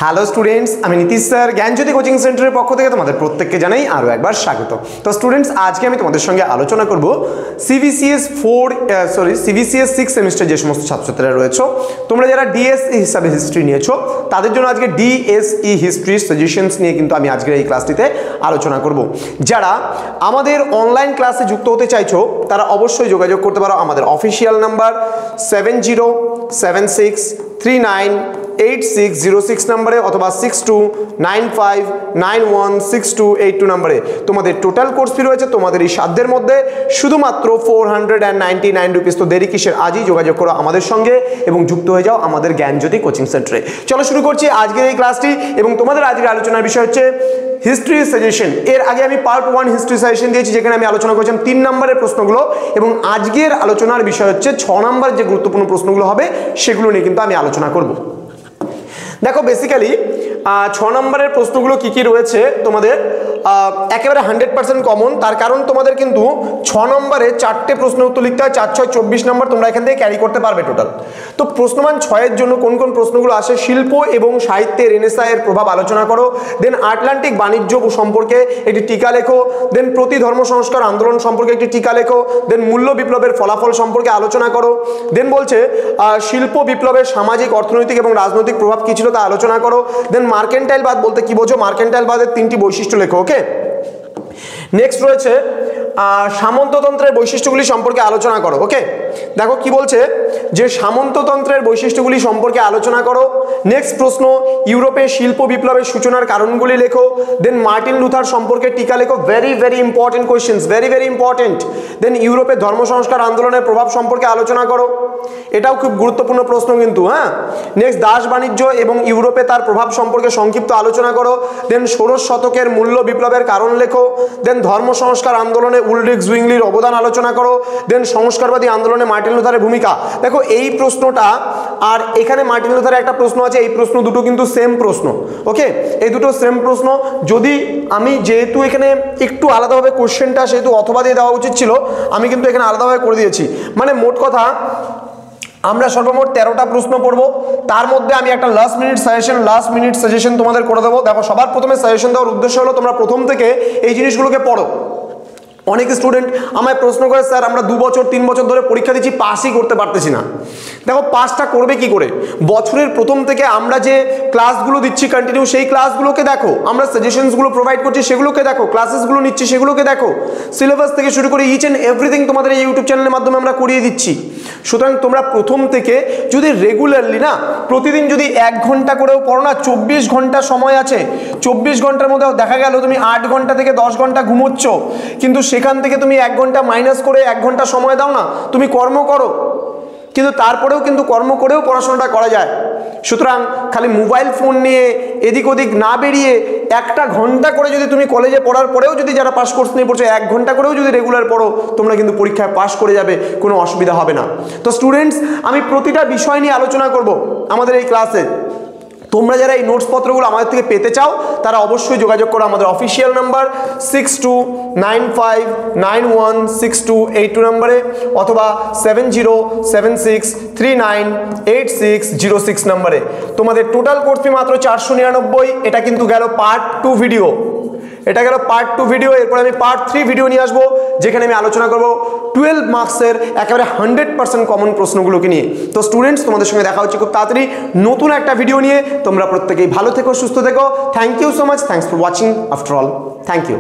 Hello students, আমি Nitish sir জ্ঞানজ্যোতি coaching সেন্টারের পক্ষ থেকে তোমাদের প্রত্যেককে জানাই আরও একবার স্বাগত। তো স্টুডেন্টস, আজকে আমি তোমাদের সঙ্গে আলোচনা করব সিবিসিএস 6 সেমিস্টার যে সমস্ত ছাত্রছাত্রীরা রয়েছে, তোমরা যারা ডিএসই হিসাবে হিস্ট্রি নিয়েছো তাদের জন্য আজকে ডিএসই হিস্ট্রি সাজেশনস নিয়ে কিন্তু আমি আজকের এই ক্লাসটিতে আলোচনা করব। যারা আমাদের অনলাইন ক্লাসে যুক্ত হতে চাইছো তারা অবশ্যই যোগাযোগ করতে পারো আমাদের অফিসিয়াল নাম্বার 7076398606 নম্বরে অথবা 6295916282 নম্বরে। তোমাদের টোটাল কোর্স ফি রয়েছে তোমাদের এই সাধ্যের মধ্যে শুধুমাত্র 499 রুপিস। তো দেরি কিসের, আজই যোগাযোগ করো আমাদের সঙ্গে এবং যুক্ত হয়ে যাও আমাদের জ্ঞানজ্যোতি কোচিং সেন্টারে। চলো শুরু করছি আজকের এই ক্লাসটি এবং তোমাদের আজকের আলোচনার বিষয় হচ্ছে হিস্ট্রি সাজেশন। এর আগে আমি পার্ট 1 হিস্ট্রি সাজেশন দিয়েছি, যেখানে আমি আলোচনা করেছিলাম 3 নম্বরের প্রশ্নগুলো, এবং আজকের আলোচনার বিষয় হচ্ছে 6 নম্বর যে গুরুত্বপূর্ণ প্রশ্নগুলো হবে সেগুলো নিয়ে কিন্তু আমি আলোচনা করব। দেখো, বেসিক্যালি 6 নম্বরের প্রশ্নগুলো কি কি রয়েছে তোমাদের একেবারে 100% কমন। তার কারণ তোমাদের কিন্তু 6 নম্বরে 4টে প্রশ্ন উত্তর লিখতে হয়, 4 6 24 নম্বর তোমরা এখান থেকে ক্যারি করতে পারবে টোটাল। তো প্রশ্নমান 6-এর জন্য কোন কোন প্রশ্নগুলো আসে? শিল্প এবং সাহিত্যে রেনেসাঁ এর প্রভাব আলোচনা করো, দেন আটলান্টিক বাণিজ্য সম্পর্কে একটি টিকা লেখো, দেন প্রতি ধর্ম সংস্কার আন্দোলন সম্পর্কে একটি টিকা লেখো, দেন মূল্য বিপ্লবের ফলাফল সম্পর্কে আলোচনা করো, দেন বলছে শিল্প বিপ্লবের সামাজিক অর্থনৈতিক এবং রাজনৈতিক প্রভাব কী ছিল তা আলোচনা করো, দেন মার্কেন্টাইল বাদ বলতে কি বোঝো, মার্কেন্টাইল বাদের 3টি বৈশিষ্ট্য লেখো। ওকে, নেক্সট রয়েছে সামন্ততন্ত্রের বৈশিষ্ট্যগুলি সম্পর্কে আলোচনা করো। ওকে, দেখো কি বলছে যে সামন্ততন্ত্রের বৈশিষ্ট্যগুলি সম্পর্কে আলোচনা করো। নেক্সট প্রশ্ন, ইউরোপে শিল্প বিপ্লবের সূচনার কারণগুলি লেখো, দেন মার্টিন লুথার সম্পর্কে টিকা লেখো। Very very important questions, very very important. Then ইউরোপে ধর্ম সংস্কার আন্দোলনের প্রভাব সম্পর্কে আলোচনা করো, এটাও খুব গুরুত্বপূর্ণ প্রশ্ন কিন্তু। হ্যাঁ, নেক্সট দাস বাণিজ্য এবং ইউরোপে তার প্রভাব সম্পর্কে সংক্ষিপ্ত আলোচনা করো। দেন 16 শতকের মূল্য বিপ্লবের কারণ লেখো। দেন ধর্ম সংস্কার আন্দোলনে উলরিখ জুইংলির অবদান আলোচনা করো। দেন সংস্কারবাদী আন্দোলনে মার্টিন লুথারের ভূমিকা। দেখো, এই প্রশ্নটা আর এখানে মার্টিন লুথারের একটা প্রশ্ন আছে, এই প্রশ্ন দুটো কিন্তু সেম প্রশ্ন। ওকে, এই দুটো সেম প্রশ্ন। যদি আমি যেহেতু এখানে একটু আলাদাভাবে কোশ্চেনটা সেহেতু অথবা দিয়ে দেওয়া উচিত ছিল, আমি কিন্তু এখানে আলাদাভাবে করে দিয়েছি। মানে মোট কথা আমরা সর্বমোট 13টা প্রশ্ন পড়ব, তার মধ্যে আমি একটা লাস্ট মিনিট সাজেশন তোমাদের করে দেবো। দেখো, সবার প্রথমে সাজেশন দেওয়ার উদ্দেশ্য হলো তোমরা প্রথম থেকে এই জিনিসগুলোকে পড়ো। অনেক স্টুডেন্ট আমায় প্রশ্ন করে, স্যার আমরা 2 বছর 3 বছর ধরে পরীক্ষা দিচ্ছি, পাসই করতে পারতেছি না। দেখো, পাসটা করবে কি করে? বছরের প্রথম থেকে আমরা যে ক্লাসগুলো দিচ্ছি কন্টিনিউ, সেই ক্লাসগুলোকে দেখো, আমরা সাজেশনসগুলো প্রোভাইড করছি সেগুলোকে দেখো, ক্লাসেসগুলো নিচ্ছি সেগুলোকে দেখো, সিলেবাস থেকে শুরু করে ইচ অ্যান্ড এভরিথিং তোমাদের এই ইউটিউব চ্যানেলের মাধ্যমে আমরা করিয়ে দিচ্ছি। সুতরাং তোমরা প্রথম থেকে যদি রেগুলারলি না, প্রতিদিন যদি 1 ঘন্টা করেও পড়ো না, 24 ঘন্টা সময় আছে। 24 ঘন্টার মধ্যে দেখা গেল তুমি 8 ঘন্টা থেকে 10 ঘন্টা ঘুমোচ্ছ, কিন্তু সেখান থেকে তুমি 1 ঘন্টা মাইনাস করে 1 ঘন্টা সময় দাও না, তুমি কর্ম করো, কিন্তু তারপরেও কিন্তু কর্ম করেও পড়াশোনাটা করা যায়। সুতরাং খালি মোবাইল ফোন নিয়ে এদিক ওদিক না বেরিয়ে 1টা ঘন্টা করে যদি তুমি কলেজে পড়ার পরেও যদি যারা পাস কোর্স নিয়ে পড়ছো 1 ঘন্টা করেও যদি রেগুলার পড়ো, তোমরা কিন্তু পরীক্ষায় পাস করে যাবে, কোনো অসুবিধা হবে না। তো স্টুডেন্টস, আমি প্রতিটা বিষয় নিয়ে আলোচনা করব আমাদের এই ক্লাসে। তোমরা যারা এই নোটস পত্রগুলো আমাদের থেকে পেতে চাও তারা অবশ্যই যোগাযোগ করো আমাদের অফিসিয়াল নাম্বার 6295916282 নম্বরে অথবা 7076398606 নম্বরে। তোমাদের টোটাল কোর্স ফি মাত্র 499। এটা কিন্তু গেল পার্ট 2 ভিডিও, এরপর আমি পার্ট 3 ভিডিও নিয়ে আসবো, যেখানে আমি আলোচনা করব 12 মার্কসের একেবারে 100% কমন প্রশ্নগুলোকে নিয়ে। তো স্টুডেন্টস, তোমাদের সঙ্গে দেখা হচ্ছে খুব তাড়াতাড়ি নতুন একটা ভিডিও নিয়ে। তোমরা প্রত্যেকেই ভালো থেকো, সুস্থ থেকো। Thank you so much, thanks for watching after all, thank you.